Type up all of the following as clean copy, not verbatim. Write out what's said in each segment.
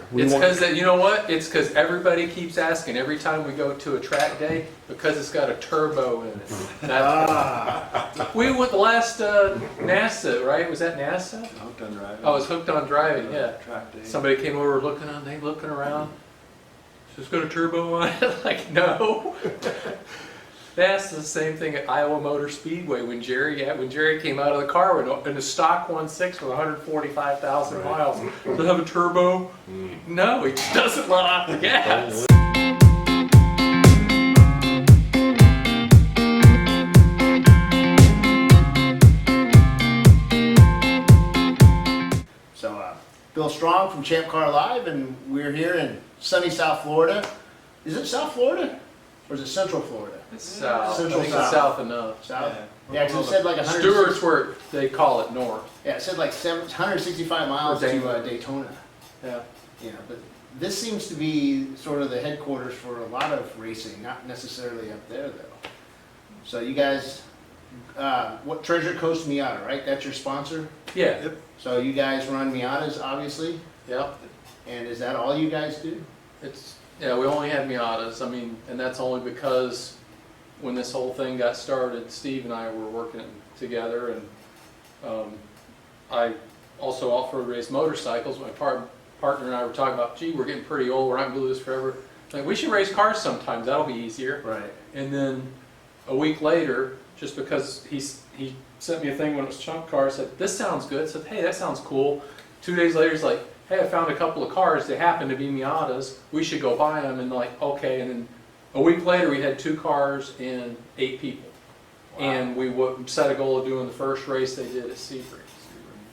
here. It's because, you know what? It's because everybody keeps asking every time we go to a track day because it's got a turbo in it. That's we went the last NASA, right? Was that NASA? Hooked on driving. I was hooked on driving, yeah. Track day. Somebody came over looking around. So it's got a turbo on it? Like, no. That's the same thing at Iowa Motor Speedway when Jerry came out of the car in a stock 1.6 with 145,000 miles. Does it have a turbo? No, he just doesn't let off the gas. So, Bill Strong from ChampCar Live, and we're here in sunny South Florida. Is it South Florida? Or is it Central Florida? It's south. Central I think it's south enough. South? Yeah. Yeah, because it said like 100. Stewart's where they call it north. Yeah, it said like 165 miles to Daytona. Yeah. Yeah, but this seems to be sort of the headquarters for a lot of racing, not necessarily up there though. So you guys, what Treasure Coast Miata, right? That's your sponsor? Yeah. Yep. So you guys run Miatas, obviously, Yep. and is that all you guys do? Yeah, we only had Miatas. I mean, and that's only because when this whole thing got started, Steve and I were working together, and I also off-road race motorcycles. My partner and I were talking about, gee, we're getting pretty old. We're not going to do this forever. Like, we should race cars sometimes. That'll be easier. Right. And then a week later, just because he sent me a thing when it was ChampCar, said, this sounds good. I said, hey, that sounds cool. 2 days later, he's like, hey, I found a couple of cars. They happen to be Miatas. We should go buy them. And like, okay. And then a week later, we had 2 cars and 8 people. Wow. And we set a goal of doing the first race they did at Sebring.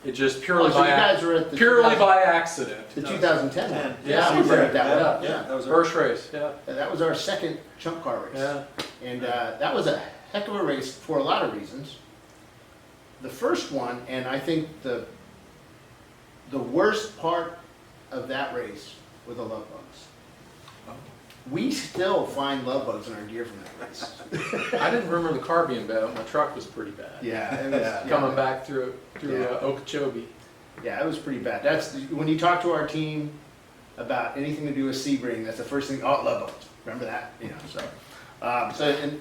It just purely So you guys were at the by accident. The 2010 one. Yeah, we were at that yeah, one. Yeah, that was our First race, yeah. That was our second ChampCar race. Yeah. And that was a heck of a race for a lot of reasons. The first one, and I think the worst part of that race were the love bugs. We still find love bugs in our gear from that race. I didn't remember the car being bad. My truck was pretty bad. Yeah, it was, Coming back through Yeah. Okeechobee. Yeah, it was pretty bad. That's when you talk to our team about anything to do with Sebring. That's the first thing. Oh, love bugs. Remember that? You know. So and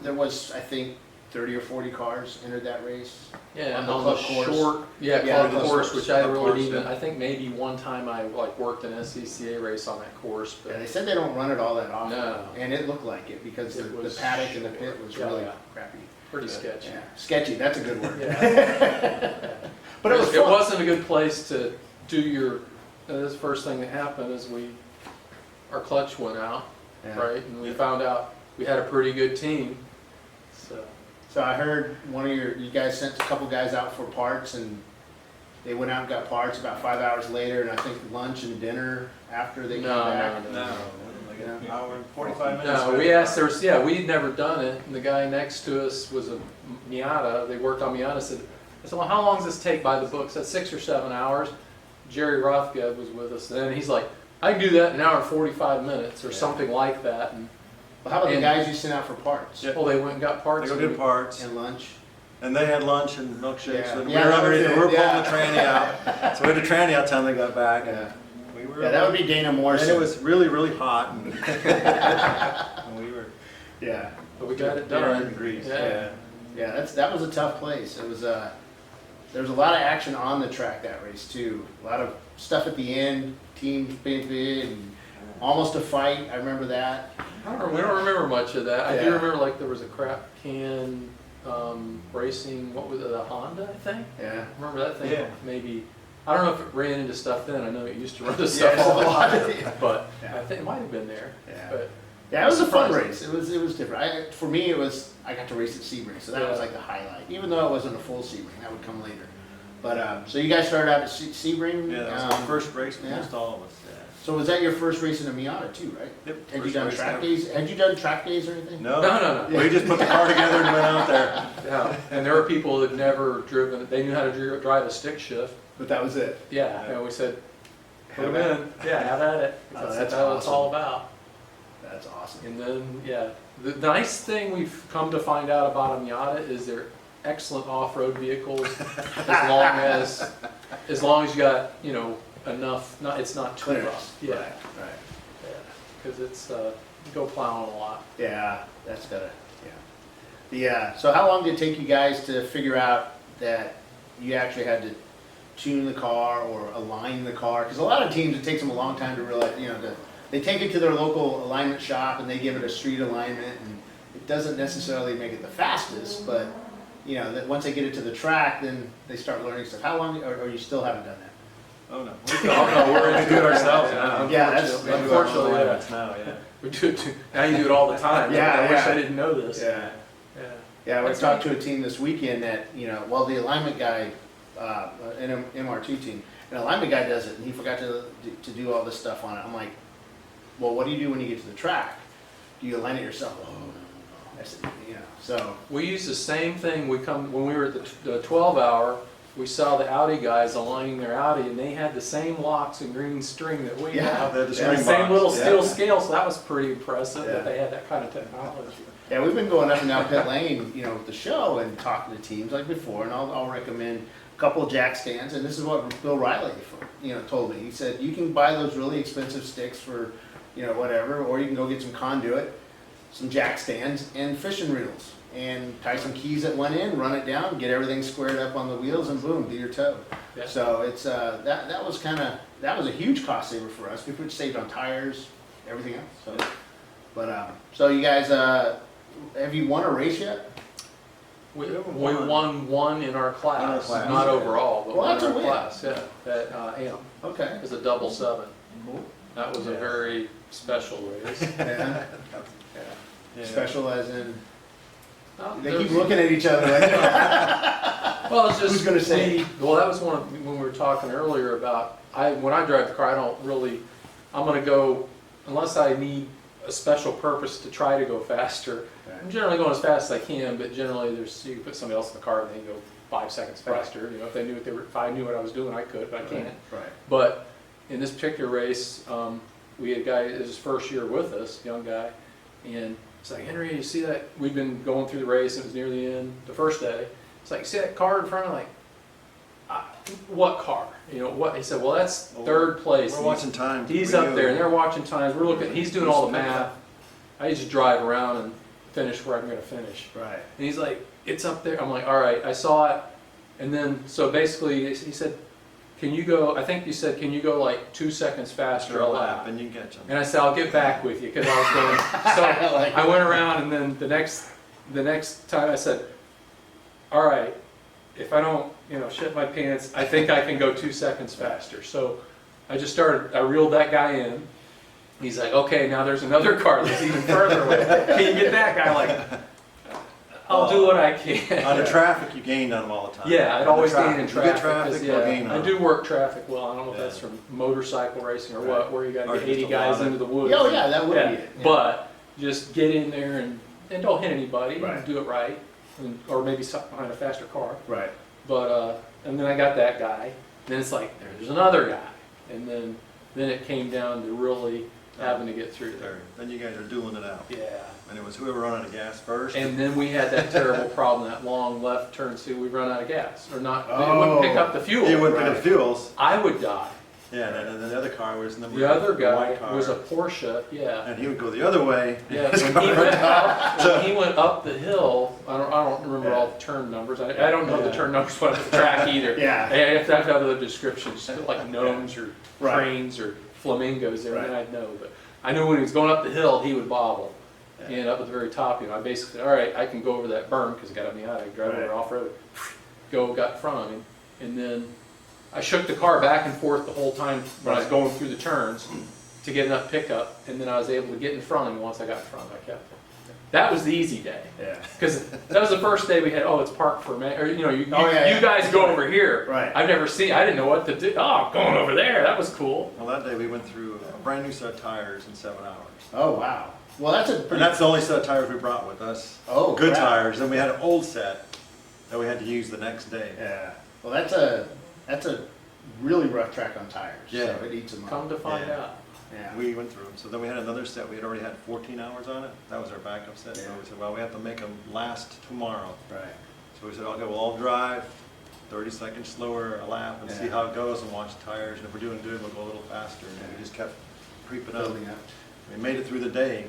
there was, I think, 30 or 40 cars entered that race. Yeah, On the on the club course. short, Yeah, club club course, course. which I Club really course, even, yeah. I think maybe one time I like worked an SCCA race on that course, Yeah, but they said they don't run it all that often. No. And it looked like it because It the was paddock and the pit was yeah, really yeah. crappy. pretty sketchy. Yeah, sketchy. That's a good word. Yeah. But it was It fun. wasn't a good place to do your, this first thing that happened is our clutch went out, Yeah. right? And we found out we had a pretty good team, so. So I heard you guys sent a couple guys out for parts, and they went out and got parts about 5 hours later, and I think lunch and dinner after they came back. No, like an hour and 45 minutes. No, we asked, we'd never done it, and the guy next to us was a Miata, they worked on Miata, I said, well, how long does this take by the book? Said 6 or 7 hours. Jerry Rothgeb was with us, and he's like, I can do that in an hour and 45 minutes, or something like that. And, Well, how about the And- guys you sent out for parts? Yeah. well, they went and got parts. They go and get parts, And lunch? and they had lunch and milkshakes, Yeah. and Yeah, we were that was underneath, it, we were pulling yeah. the tranny out. So we had a tranny out time they got back, and Yeah. we were. Yeah, that would be Dana And Morrison. it was really, really hot, and, and we were. Yeah. But we got it We were done. in Greece. Yeah. Yeah, that was a tough place. It was there was a lot of action on the track that race too. A lot of stuff at the end, teams big and almost a fight. I remember that. We don't remember much of that. I do Yeah. remember like there was a crap can racing, what was it, a Honda, I think? Yeah. Remember that thing? Yeah. Maybe, I don't know if it ran into stuff then. I know it used to run into Yeah, stuff all the a lot. time. But Yeah. I think it might have been there. Yeah. But Yeah, it was a fun Surprising. race. It was different. For me, I got to race at Sebring, so that was Yeah. like the highlight. Even though it wasn't a full Sebring, that would come later. But so you guys started out at Sebring. Yeah, that was our first race for yeah. most all of us. So was that your first race in a Miata too, right? Yep. Had you first done race track ever. days? Had you done track days or anything? No. No. We just put the car together and went out there. Yeah, and there were people that never driven. They knew how to drive a stick shift. But that was it. Yeah, Yeah. and we said, put Have them at in. Yeah, have at it. Oh, That's that's what it's awesome. all about. That's awesome. And then, yeah, the nice thing we've come to find out about a Miata is they're excellent off-road vehicles as long as you got, enough, it's not too Clearance. rough. Yeah, Right. because it's, you go plowing a lot. Yeah, that's gotta, yeah. So how long did it take you guys to figure out that you actually had to tune the car or align the car? Because a lot of teams, it takes them a long time to realize, they take it to their local alignment shop and they give it a street alignment, and it doesn't necessarily make it the fastest, but, that once they get it to the track, then they start learning stuff. How long, or you still haven't done that? Oh, no. Oh, no, we're into it ourselves now. Yeah, that's- Unfortunately, yeah. Now, yeah. We do it too. Now you do it all the time. Yeah, I wish yeah. I didn't know this. Yeah. Yeah. Yeah, we That's talked to a team this weekend that, well, the alignment guy, an MR2 team, an alignment guy does it, and he forgot to do all this stuff on it. I'm like, well, what do you do when you get to the track? Do you align it yourself? Oh, no. I said, so. We use the same thing. When we were at the 12-hour, we saw the Audi guys aligning their Audi, and they had the same locks and green string that we Yeah, have. they had the And string the same box, little yeah. steel scale, so that was pretty impressive Yeah. that they had that kind of technology. Yeah, we've been going up and down pit lane, with the show and talking to teams like before, and I'll recommend a couple of jack stands, and this is what Bill Riley, told me. He said, you can buy those really expensive sticks for, whatever, or you can go get some conduit, some jack stands, and fishing reels, and tie some keys at one end, run it down, get everything squared up on the wheels, and boom, do your tow. Yeah. So it's, that was a huge cost saver for us. We saved on tires, everything else, so. But, so you guys, have you won a race yet? We won. won one in our class, class. not overall, but Well, one in that's a our win. class, yeah, at AM. Okay. It was a double 7. That was a Yeah. very special race. Yeah. Yeah. Yeah. Special as in, they There's- keep looking at each other like, Well, it's just. Who's gonna say? Well, that was when we were talking earlier about, when I drive the car, I'm gonna go, unless I need a special purpose to try to go faster. I'm generally going as fast as I can, but generally you can put somebody else in the car and they can go 5 seconds Right. faster. If I knew what I was doing, I could, but I can't. Right. But in this particular race, we had a guy, it was his first year with us, young guy, and it's like, Henry, you see that? We'd been going through the race, and it was near the end, the first day. It's like, you see that car in front of me? Like, what car? What? He said, well, that's third place. We're watching time. He's up there, and they're watching times. We're looking, he's doing all the math. I just drive around and finish where I'm gonna finish. Right. And he's like, it's up there. I'm like, all right, I saw it. And then, so basically, he said, can you go, I think you said, can you go like 2 seconds faster a lap? and you can catch them. And I said, I'll get back with you, because I was going, so I went around, and then the next time I said, all right, if I don't, shit my pants, I think I can go 2 seconds faster. So I reeled that guy in. He's like, okay, now there's another car that's even further away. Can you get that guy? Like, I'll do what I can. On the traffic, you gained on them all the time. Yeah, I'd always gain in You traffic. get traffic, 'cause, you'll gain on I them. do work traffic well. I don't know if Yeah. that's from motorcycle racing or Right. what, where you got Or to get 80 just a guys lot of- into the woods. Oh, yeah, that would Yeah, be it. Yeah. But just get in there and don't hit anybody, Right. and do it right, or maybe stop behind a faster car. Right. But and then I got that guy. Then it's like there's another guy, and then it came down to really having to get through there. Then you guys are dueling it out. Yeah. And it was whoever run out of gas first. And then we had that terrible problem, that long left turn, so we run out of gas, or not, it Oh. wouldn't pick up the fuel. You wouldn't pick Right. up fuels. I would die. Yeah, and then the other car was in the The other guy white car. was a Porsche, yeah. And he would go the other way. Yeah, His when car he would went die. up, when he went up the hill, I don't remember all the turn numbers. I don't know the Yeah. turn numbers for the track either. Yeah. I have to have the descriptions, like gnomes or Right. cranes or flamingos there, then Right. I'd know. But I knew when he was going up the hill, he would bobble. Yeah. And up at the very top, I basically said, all right, I can go over that berm, because it got me out, I could drive Right. over off-road, got in front of him. And then I shook the car back and forth the whole time when I was Right. going through the turns to get enough pickup, and then I was able to get in front of him. Once I got in front of him, I kept it. That was the easy day, Yeah. because that was the first day we had, it's parked for me, or you Oh, yeah. guys go over here. Right. I didn't know what to do. Oh, going over there, that was cool. Well, that day we went through a brand new set of tires in 7 hours. Oh, wow. Well, that's a pretty. And that's the only set of tires we brought with us. Oh, Good crap. tires. Then we had an old set that we had to use the next day. Yeah. Well, that's a really rough track on tires. Yeah. So it eats them Come up. to find Yeah. out. Yeah. We went through them. So then we had another set. We had already had 14 hours on it. That was our backup set. So Yeah. we said, well, we have to make them last tomorrow. Right. So we said, okay, we'll all drive 30 seconds slower a lap and see Yeah. how it goes and watch the tires. And if we're doing good, we'll go a little faster. And we just kept creeping up. Building up. We made it through the day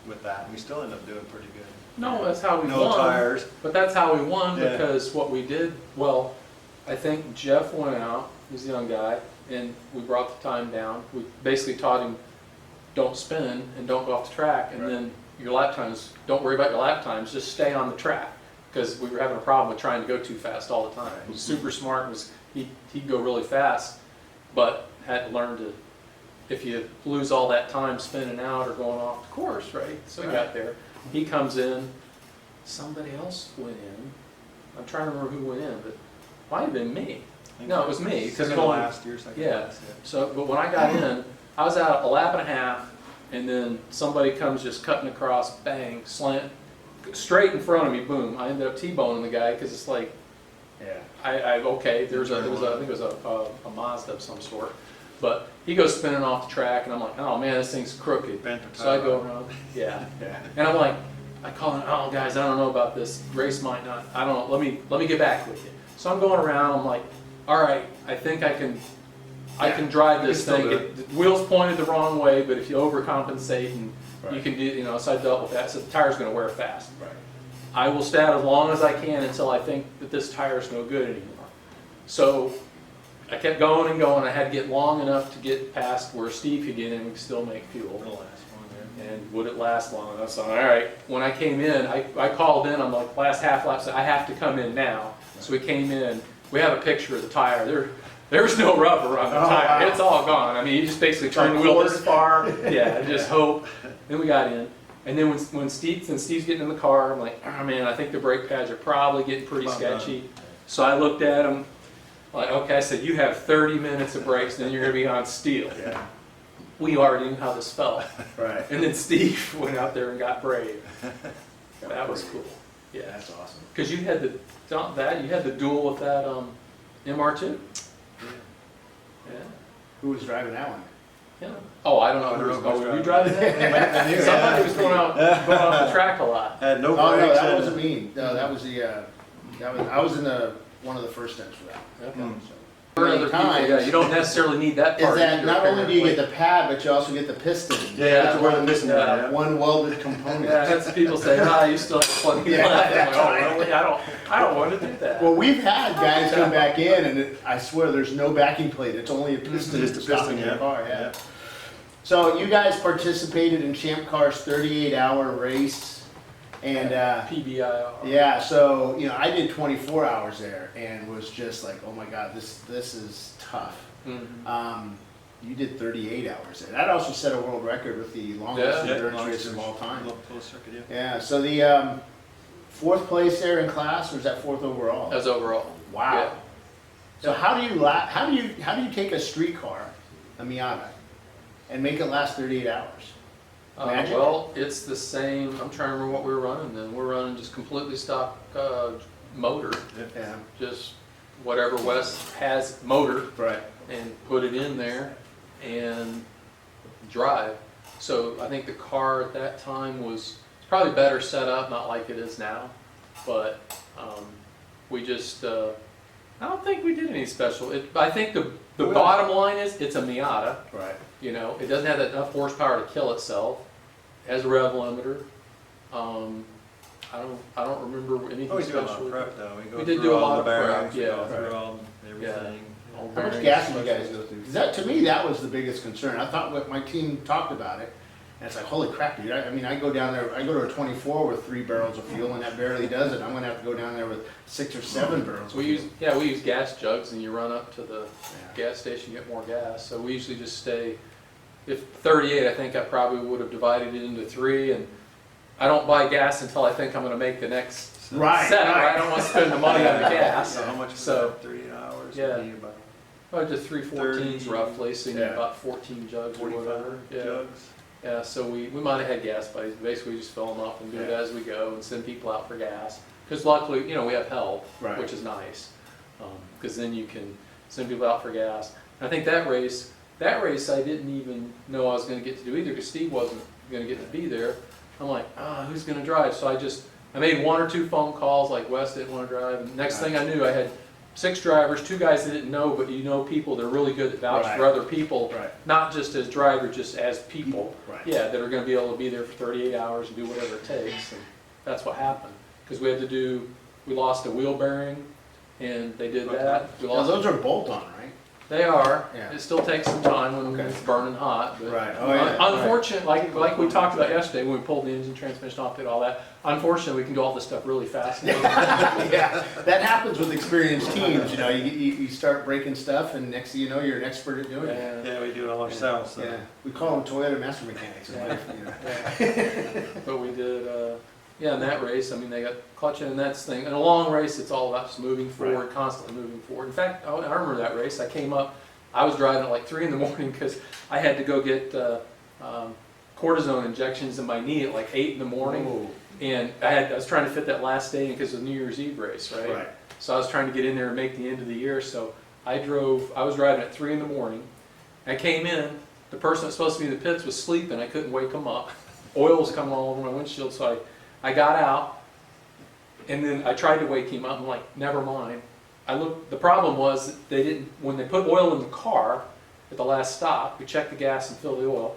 with that. And we still ended up doing pretty good. No, that's how we No won. tires. But that's how we won Yeah. because what we did, well, I think Jeff went out, he's a young guy, and we brought the time down. We basically taught him, don't spin and don't go off the track, and Right. then your lap times, don't worry about your lap times, just stay on the track. Because we were having a problem with trying to go too fast all the time. He was super smart, he'd go really fast, but had to learn to, if you lose all that time spinning out or going off the course, right? So he got there. He comes in, somebody else went in. I'm trying to remember who went in, but might have been me. No, it was me. Because Second last year, second yeah. last. So, but when I got in, I was out a lap and a half, and then somebody comes just cutting across, bang, slant, straight in front of me, boom. I ended up T-boning the guy because it's like, Yeah. okay, there was a, I think it was a Mazda of some sort. But he goes spinning off the track, and I'm like, oh man, this thing's crooked. Bent or So I go tied. around, yeah. Yeah. And I'm like, I call him, oh guys, I don't know about this, race might not, I don't know, let me get back with you. So I'm going around, I'm like, all right, I think I can drive you this can thing. still do it. The wheel's pointed the wrong way, but if you overcompensate and you Right. can do, you know, so I dealt with that, so the tire's gonna wear fast. Right. I will stay out as long as I can until I think that this tire's no good anymore. So I kept going and going, I had to get long enough to get past where Steve could get in and we could still make fuel. The last one, And would it last long enough? So, all right, when I came in, I called in, I'm like, last half lap, so I have to come in now. So we came in, we have a picture of the tire. There's no rubber on the Oh, tire. wow. It's all gone. I mean, you just basically turn the wheel this far, yeah, and just hope. Then we got in. And then when Steve's getting in the car, I'm like, oh man, I think the brake pads are probably getting pretty About done. sketchy. So I looked at him, like, okay, I said, you have 30 minutes of brakes, then you're gonna be on steel. Yeah. We already knew how this felt. Right. And then Steve went out there and got brave. That was cool. Yeah, That's awesome. because you had the duel with that MR2. Yeah. Who was driving that one? Yeah. Oh, I don't know. I don't know Oh, who's were you driving driving that? Yeah. Somebody was going off the track a lot. Had no Oh, no, brakes. that and- wasn't me. No, that was I was in one of the first steps for that. Okay. Hmm. For other Many people, times- yeah, you don't necessarily need that Is part. that either, not only do you get apparently. the pad, but you also get the piston. Yeah, That's where the piston yeah. are, yeah. one welded component. Yeah, that's people say, you still have plenty Yeah, left. I'm that's like, oh, right. really? I don't want to do that. Well, we've had guys come back in, and I swear there's no backing plate. It's only a piston. Just a stopping piston, in the yeah. car. Yeah. So you guys participated in ChampCar's 38-hour race, and PBIR. yeah. So I did 24 hours there, and was just like, oh my god, this is tough. Mhm. You did 38 hours there. That also set a world record with the longest Yeah. endurance race of all time. Closed circuit, yeah. Yeah. So the fourth place there in class, or is that fourth overall? As overall. Wow. So how do you take a street car, a Miata, and make it last 38 hours? Magic? Well, it's the same. I'm trying to remember what we were running then. We're running just completely stock motor, Yeah. just whatever Wes has motor, Right. and put it in there and drive. So I think the car at that time was probably better set up, not like it is now, but we just, I don't think we did any special. I think the Well- bottom line is it's a Miata. Right. It doesn't have enough horsepower to kill itself. It has a rev limiter. I don't remember anything Oh, we do a lot special. of prep though. We go We did through do a all lot the of prep, bearings, we go yeah. through Right. all everything. All How much bearings, gas did you guys specials. go through? Because to me, that was the biggest concern. I thought what my team talked about it, and it's like, holy crap, dude. I go down there, I go to a 24 with 3 barrels of fuel, and that barely does it. I'm gonna have to go down there with 6 or 7 barrels of We fuel. use gas jugs, and you run up to the Yeah. gas station, get more gas. So we usually just stay, if 38, I think I probably would have divided it into 3, and I don't buy gas until I think I'm gonna make the next Right, set, right? right. I don't want to spend the money on the gas. So how much was So- that? 38 hours? Yeah. Would be about Well, just 314s 30, roughly, so you need yeah. about 14 jugs or 45 whatever. Yeah. jugs. Yeah, so we might have had gas buddies. Basically, we just fill them up and do it Yeah. as we go and send people out for gas. Because luckily, we have help, Right. which is nice. Because then you can send people out for gas. And I think that race I didn't even know I was going to get to do either because Steve wasn't going to get to be there. I'm like, who's going to drive? So I made 1 or 2 phone calls, like Wes didn't want to drive. And next thing I knew, I had 6 drivers, 2 guys that didn't know, but you know people that are really good at vouching for Right. other people, Right. not just as drivers, just as people. Right. Yeah, that are gonna be able to be there for 38 hours and do whatever it takes, and that's what happened. Because we lost a wheel bearing, and they did that. We Now, lost. those are bolt-on, right? They are. Yeah. It still takes some time when Okay. it's burning hot, but Right. Oh, yeah. unfortunately, like we talked about yesterday when we pulled the engine, transmission off, did all that. Unfortunately, we can do all this stuff really fast. Yeah, that happens with experienced teams, you know, you start breaking stuff and next thing you know, you're an expert at doing it. Yeah. Yeah, we do it all ourselves, so. Yeah, we call them Toyota master mechanics. in life, you know. But we did, in that race, I mean, they got clutching and that's the thing. In a long race, it's all about just moving forward, Right. constantly moving forward. In fact, I remember that race. I came up, I was driving at like 3 in the morning because I had to go get cortisone injections in my knee at like 8 in the morning. Ooh. And I was trying to fit that last day in because of the New Year's Eve race, right? Right. So I was trying to get in there and make the end of the year. So I was driving at 3 in the morning. I came in, the person that's supposed to be in the pits was sleeping. I couldn't wake him up. Oil was coming all over my windshield, so I got out, and then I tried to wake him up. I'm like, never mind. The problem was that they didn't, when they put oil in the car at the last stop, we checked the gas and filled the oil,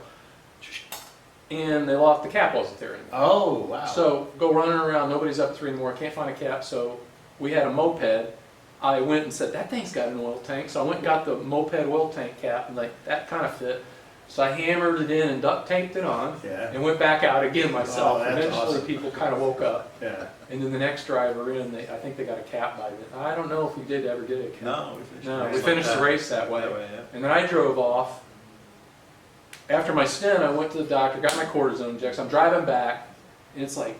and they lost, the cap wasn't there anymore. Oh, wow. So go running around, nobody's up at 3 in the morning, can't find a cap, so we had a moped. I went and said, that thing's got an oil tank, so I went and got the moped oil tank cap, and like that kind of fit. So I hammered it in and duct taped it on, Yeah. and went back out again myself. Oh, that's Eventually awesome. people kind of woke up, Yeah. and then the next driver in, I think they got a cap by then. I don't know if we did ever get a cap. No, we finished the No, race we like finished the that. race that way. Yeah. And then I drove off. After my stint, I went to the doctor, got my cortisone injection. I'm driving back, and it's like,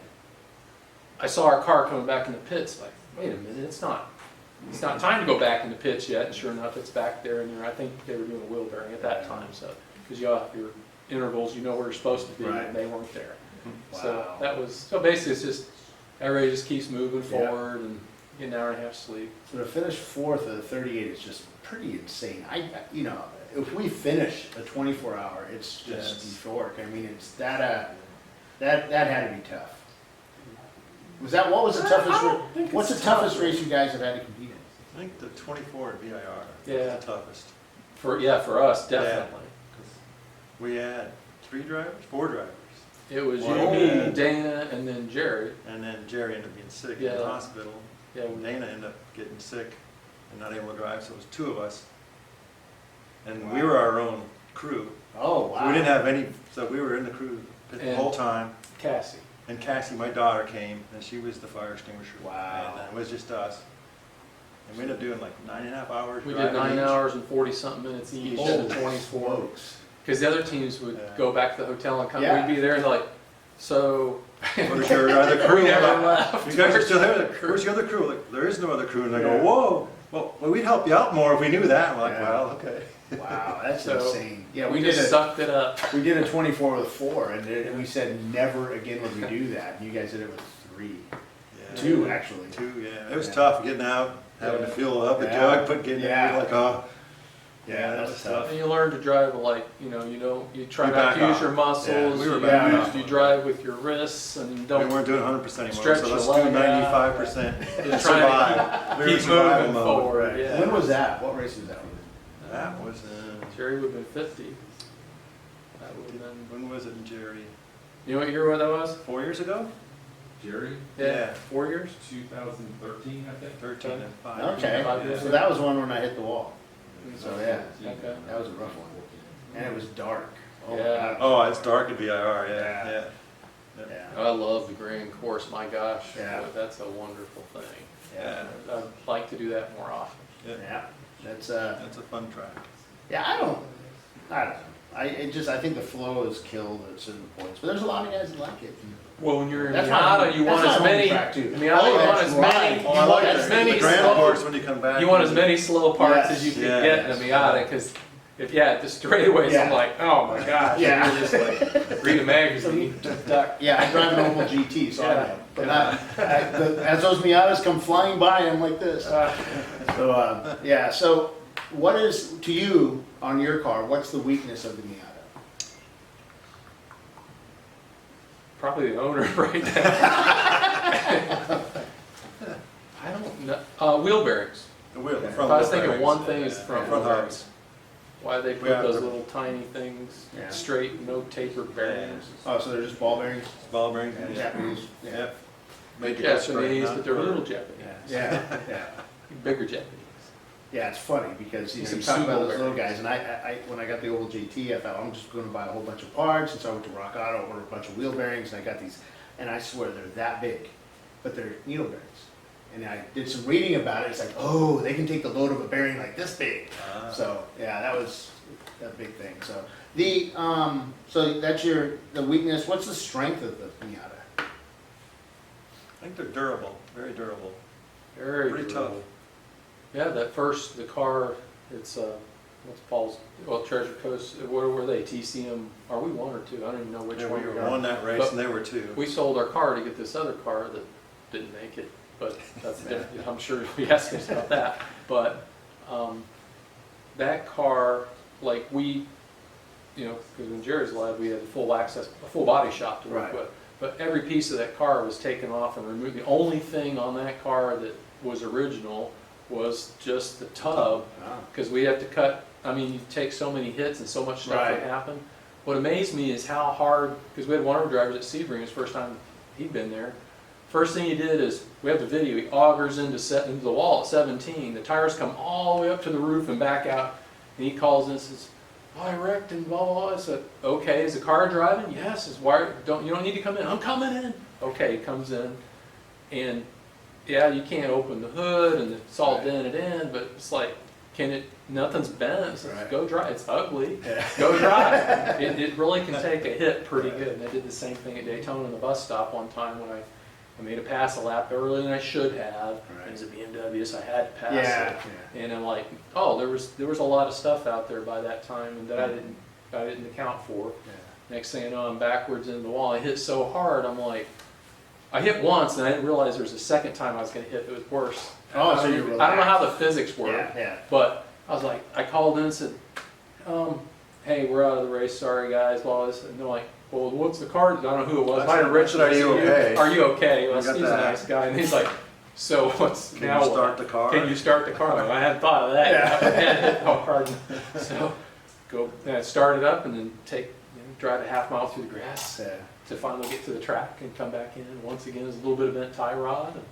I saw our car coming back in the pits. Like, wait a minute, it's not time to go back in the pits yet. And sure enough, it's back there. And I think they were doing a wheel bearing at that time. So, because you have your intervals, you know where you're supposed to be, Right. and they weren't there. Wow. So basically, it's just everybody just keeps moving Yeah. forward and get an hour and a half sleep. So to finish 4th of the 38 is just pretty insane. You know, if we finish a 24-hour, it's just euphoric. I mean, it's that had to be tough. What was the toughest? What's the toughest race you guys have had to compete in? I think the 24 at VIR Yeah. was the toughest. For us, definitely. We had 4 drivers, It was Well, you, yeah. me, Dana, and then Jerry. and then Jerry ended up being sick in Yeah. the hospital. Yeah, Dana ended up getting sick and not able to drive, so it was 2 of us. And we were our own crew. Oh, wow. So we didn't have any, so we were in the crew the And- whole time. Cassie. And Cassie, my daughter, came, and she was the fire extinguisher. Wow. And it was just us. And we ended up doing like 9.5 hours We did driving 9 each. hours and 40-something minutes each Holy at the 24. smokes. Because the other teams would Yeah. go back to the hotel and come. Yeah. We'd be there and like, so. Where's your other crew? We never Like, left. you guys are still there. Where's the Like, crew? where's the other crew? Like, there is no other crew. And they Yeah. go, whoa. Well, we'd help you out more if we knew that. And we're like, Yeah. well, okay. Wow, that's So, insane. Yeah, we just sucked it up. we did a 24 with 4, and we said never again would we do that. You guys did it with 3. Yeah. 2, actually. 2, yeah. It was Yeah. tough getting out, having to Yeah. fill up the Yeah. jug, but getting Yeah. there, like, oh. Yeah, that was tough. And you learn to drive like, you try We not to back use off. your muscles. Yeah, we were you, back use- off. you drive with your wrists and We don't weren't doing 100% anymore, stretch so your let's leg do out. 95% and Just trying to survive. We were in keep survival moving mode. forward. Right. Yeah. When was that? What race was that? That was, Jerry would have been 50. That would have been. when was it in Jerry? You know what year that was? 4 years ago? Jerry, Yeah. 4 years. 2013, I think. 13 and 5. Okay, Five years so that was one when I hit the wall. So yeah, Okay. that was a rough one. And it was dark. Oh, Yeah. God. Oh, it's dark at VIR, Yeah. yeah. Yeah. I love the Grand Course. My gosh, Yeah. that's a wonderful thing. Yeah. I'd like to do that more often. Yeah. That's That's a fun track. yeah, I don't know. I think the flow is killed at certain points, but there's a lot of guys that like it. Well, when you're in That's Miata, my- you want that's as my home many. track, too. Miata, you Oh, want that's as many. right. You Oh, I want like as many The grand slow. course when you come back. You want as many slow parts as you Yes. can Yeah. get in a Miata, because if the straightaways, Yeah. I'm like, oh my gosh, Yeah. you're just like read a magazine, duck. Yeah, I drive an Opel GT, so I Yeah. know. But as those Miatas come flying by, I'm like this. So yeah. So what is to you on your car? What's the weakness of the Miata? Probably the owner right now. I don't know. Wheel bearings. The wheel, the If front. I was wheel thinking bearings. one thing is the front Front wheel hubs. Why they put Yeah, those they're- little tiny things Yeah. straight, no tapered bearings. Oh, so they're just ball bearings? Ball bearings. Japanese? Yep. Made to go straight, Japanese, not but they're a little curved. Japanese. Yeah, yeah. Bigger Japanese. Yeah, it's funny because you Some talk about Super those little Bowl guys, and when I got the oval GT, I thought I'm just going to buy a whole bunch of parts, and so I went to Rock Auto, ordered a bunch of wheel bearings, and I got these, and I swear they're that big, but they're needle bearings. And I did some reading about it. It's like, oh, they can take the load of a bearing like this big. Ah. So yeah, that was a big thing. So so that's the weakness. What's the strength of the Miata? I think they're durable, very durable. Very Pretty durable. tough. Yeah, the car, it's, what's Paul's, well, Treasure Coast, what were they, TCM, are we one or two? I don't even know which Yeah, one we we are. won that race But and they were two. We sold our car to get this other car that didn't make it, but that's different. I'm sure you'll be asking us about that. But that car, like because when Jerry's alive, we had a full body shop to work Right. with. But every piece of that car was taken off and removed. The only thing on that car that was original was just the tub, Ah. because we have to cut, you take so many hits and so much stuff Right. would happen. What amazed me is how hard, because we had one of our drivers at Sebring, his first time he'd been there. First thing he did is, we have the video, he augers into the wall at 17, the tires come all the way up to the roof and back out, and he calls in and says, oh, I wrecked and blah, blah, blah. I said, okay, is the car driving? Yes. You don't need to come in. I'm coming in. Okay, he comes in, and yeah, you can't open the hood, and it's all Right. dented in, but it's like, nothing's bent. It says, Right. go drive. It's ugly. Yeah. Go drive. It really can take a hit pretty good. And I did the same thing at Daytona in the bus stop one time when I made a pass a lap earlier than I should have. Right. It was a BMW, so I had to pass Yeah, it. yeah. And I'm like, oh, there was a lot of stuff out there by that time and that I didn't account for. Yeah. Next thing I know, I'm backwards into the wall. I hit so hard, I'm like, I hit once and I didn't realize there was a second time I was going to hit. It was worse. Oh, so you I don't know how the physics work, Yeah, yeah. but I was like, I called in and said, hey, we're out of the race. Sorry, guys. Well, and they're like, well, what's the car? I don't know who it was. I Might have said, Richard. "Are you okay?" Are you okay? Well, I got Steve's a that. nice guy, and he's like, so what's Can now? you what? start the car? Can you start the car? I hadn't thought of that. Yeah. I hadn't hit how hard. So start it up and then drive a half mile through the grass Yeah. to finally get to the track and come back in. Once again, there's a little bit of bent tie rod. And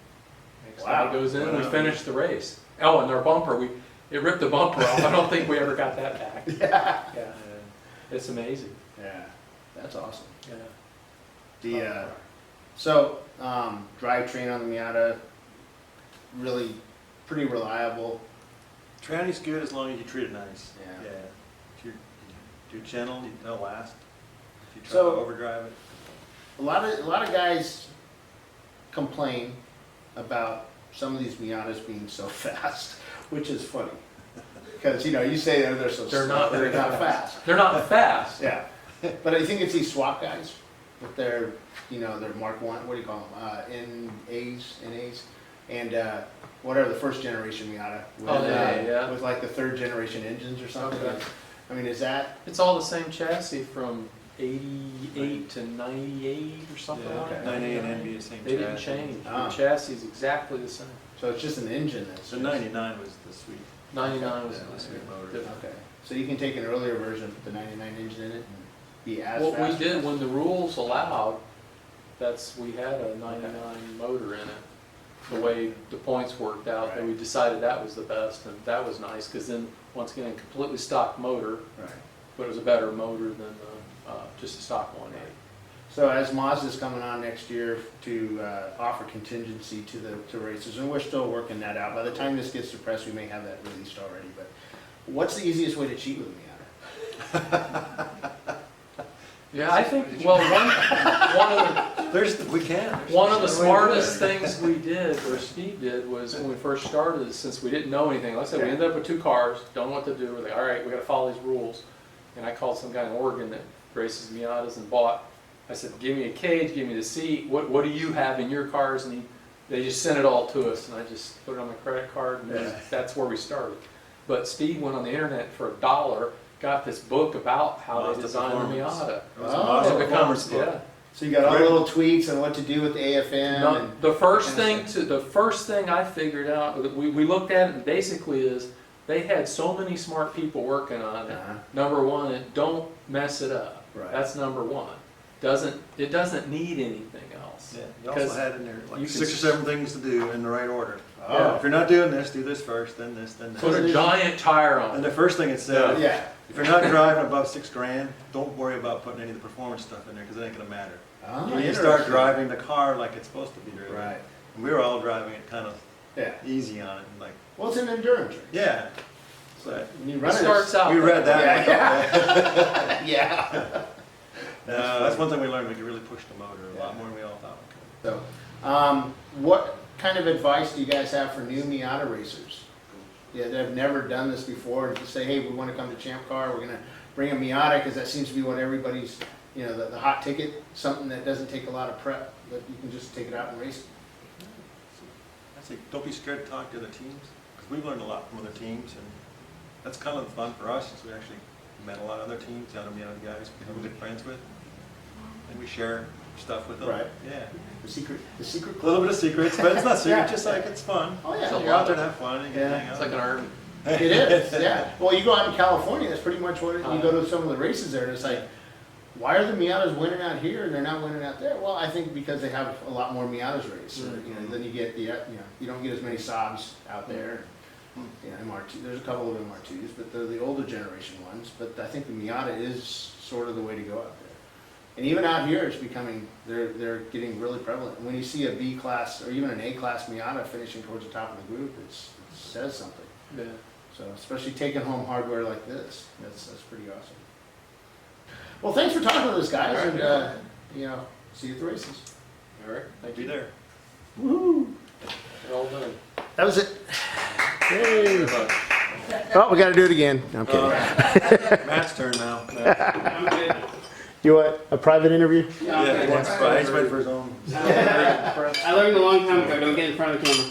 next Wow. time it goes in, we Wow. finish the race. Oh, and our bumper, it ripped the bumper off. I don't think we ever got that back. Yeah. Yeah, it's amazing. Yeah. That's awesome. Yeah. Drivetrain on the Miata, really pretty reliable. Tranny's good as long as you treat it nice. Yeah. If you do gentle, they'll last. If you try So- to overdrive it. A lot of guys complain about some of these Miatas being so fast, which is funny. Because, you say they're so They're slow, not they're very not fast. fast. They're not fast. Yeah. But I think it's these swap guys with their, their Mark 1, what do you call them? NAs, and whatever, the first generation Miata. With, Oh, yeah. With like the third generation engines or something. Okay. Is that, It's all the same chassis from 88 to 98 or something Yeah, like that. 98 and NB, same They didn't chassis. change. Ah. The chassis is exactly the same. so it's just an engine that's. So 99 was the sweet. 99 was Yeah, the sweet motor. different. Okay, so you can take an earlier version, put the 99 engine in it and be as What we fast. did when the rules allowed, we had a 99 motor in it. The way the points worked out, that we decided that was the best, and that was nice, because then, once again, completely stock motor, Right. but it was a better motor than just a stock 1.8. So as Mazda's coming on next year to offer contingency to racers, and we're still working that out. By the time this gets to press, we may have that released already, but what's the easiest way to cheat with a Miata? Yeah, I think, well, one of the smartest things we did, or Steve did, was when we first started, since we didn't know anything, like I said, we ended up with 2 cars, don't know what to do, we're like, all right, we gotta follow these rules. And I called some guy in Oregon that races Miatas and I said, give me a cage, give me the seat, what do you have in your cars? And they just sent it all to us, and I just put it on my credit card, and that's where we started. But Steve went on the internet for $1, got this book about how Mazda they design a Performance. Miata. It was a Oh, Mazda It Performance becomes, book. So you got all the little tweaks on what to do with the AFM. No, and the first kind of thing I figured out, we looked at it, and basically is, they had so many smart people working on it. Uh-huh. Number one, don't mess it up. Right. That's number one. It doesn't need anything else. Yeah, you also 'Cause had in there you like can 6 or 7 things to do in the right order. Oh. If you're not doing this, do this first, then this, then Put this. a giant tire on And it. the first thing it said, Yeah. if you're not driving above $6,000, don't worry about putting any of the performance stuff in there because it ain't gonna matter. Oh, You need to start interesting. driving the car like it's supposed to be driven. Right. And we were all driving it kind of Yeah. easy on it and like, Well, it's an endurance race. yeah. But When you It run starts out. we read that. Yeah. Yeah. That's one thing we learned. We could really push the motor a lot Yeah. more than we all thought we could. So, what kind of advice do you guys have for new Miata racers? Yeah, that have never done this before, and to say, hey, we want to come to ChampCar, we're gonna bring a Miata, because that seems to be what everybody's, you know, the hot ticket, something that doesn't take a lot of prep, but you can just take it out and race it. I say, don't be scared to talk to other teams, because we've learned a lot from other teams, and that's kind of fun for us, since we actually met a lot of other teams, the other guys we become good friends with, and we share stuff with them. Right. Yeah. The secret A little bit of secrets, but it's not secret, Yeah. just like it's fun. Oh, yeah. So You're out there to have fun, and you Yeah. can hang out. It's like an army. It is, yeah. Well, you go out in California, that's pretty much what, you go to some of the races there, and it's like, why are the Miatas winning out here and they're not winning out there? Well, I think because they have a lot more Miatas raced, so, you know, then you get the, you don't get as many Saabs out there. You know, MR2, there's a couple of MR2s, but they're the older generation ones, but I think the Miata is sort of the way to go out there. And even out here, it's becoming, they're getting really prevalent. And when you see a B class or even an A class Miata finishing towards the top of the group, it says something. Yeah. So especially taking home hardware like this, that's pretty awesome. Well, thanks for talking to us, guys, All right, and yeah. you know, see you at the races. All right. Thank Be you. there. Woohoo! Well done. That was it. Yay! Very much. Oh, we got to do it again. No, I'm kidding. Matt's turn now. You want a private interview? Yeah, he wants, he's waiting for his own. I learned a long time ago, don't get in front of the camera.